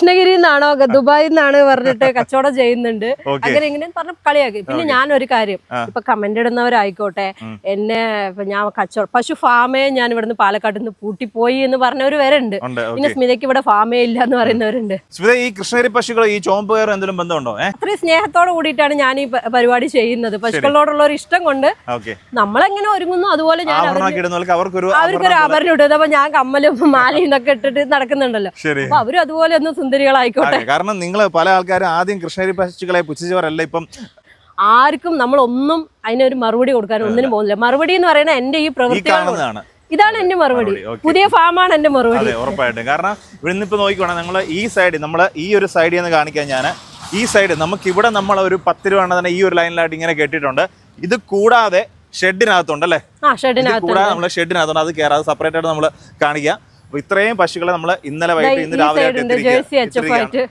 കൃഷ്ണഗിരി നിന്നാണോ ദുബായിൽ നിന്നാണ് പറഞ്ഞിട്ട് കച്ചവടം ചെയ്യുന്നുണ്ട്. അങ്ങനെ ഇങ്ങനെ പറഞ്ഞ കളിയാക്കി. പിന്നെ ഞാനൊരു കാര്യം, ഇപ്പൊ കമന്റ് ഇടുന്നവരായിക്കോട്ടെ, എന്നെ ഞാൻ കച്ചവടം പശു ഫാമേ ഞാൻ ഇവിടുന്ന് പാലക്കാട് നിന്ന് പൂട്ടിപ്പോയി എന്ന് പറഞ്ഞവര് വരെ ഉണ്ട്. പിന്നെ സ്മിതയ്ക്ക് ഇവിടെ ഫാമേ ഇല്ല എന്ന് പറയുന്നവരുണ്ട്. ഈ കൃഷ്ണഗിരി പശുക്കൾ ഈ ചോമ്പ് കയറും എന്തെങ്കിലും ബന്ധമുണ്ടോ? അത്രയും സ്നേഹത്തോട് കൂടിയിട്ടാണ് ഞാൻ ഈ പരിപാടി ചെയ്യുന്നത്. പശുക്കളോടുള്ള ഒരു ഇഷ്ടം കൊണ്ട് നമ്മളെങ്ങനെ ഒരുങ്ങുന്നു അതുപോലെ ഞാൻ അവർക്കൊരു ആഭരണം ഇട്ടത്. അപ്പൊ ഞാൻ കമ്മലും മാലയും ഇതൊക്കെ ഇട്ടിട്ട് നടക്കുന്നുണ്ടല്ലോ. അപ്പൊ അവരും അതുപോലെ ഒന്ന് സുന്ദരികളായിക്കോട്ടെ. കാരണം നിങ്ങൾ പല ആൾക്കാരും ആദ്യം കൃഷ്ണഗിരി പശുക്കളെ പുച്ഛിച്ചവരല്ല. ഇപ്പം ആർക്കും നമ്മളൊന്നും അതിനൊരു മറുപടി കൊടുക്കാൻ ഒന്നിനും പോകുന്നില്ല. മറുപടി എന്ന് പറയുന്നത് എന്റെ ഈ പ്രവൃത്തിയാണ്. ഇതാണ് എന്റെ മറുപടി. പുതിയ ഫാമാണ് എന്റെ മറുപടി. ഉറപ്പായിട്ടും. കാരണം ഇവിടെ നിന്നിപ്പോ നോക്കിക്കോണം, നിങ്ങൾ ഈ സൈഡ്, നമ്മള് ഈ ഒരു സൈഡിൽ നിന്ന് കാണിക്കാൻ, ഞാൻ ഈ സൈഡ് നമുക്ക് ഇവിടെ നമ്മൾ ഒരു 10 രൂപ തന്നെ ഈ ഒരു ലൈനിലായിട്ട് ഇങ്ങനെ കെട്ടിയിട്ടുണ്ട്. ഇത് കൂടാതെ ഷെഡിനകത്തുണ്ട് അല്ലേ? കൂടാതെ നമ്മള് ഷെഡിനകത്തുണ്ട്. അത് കയറാതെ സെപ്പറേറ്റ് ആയിട്ട് നമ്മൾ കാണിക്കാം. അപ്പൊ ഇത്രയും പശുക്കളെ നമ്മൾ ഇന്നലെ വൈകിട്ട് ഇന്ന് രാവിലെ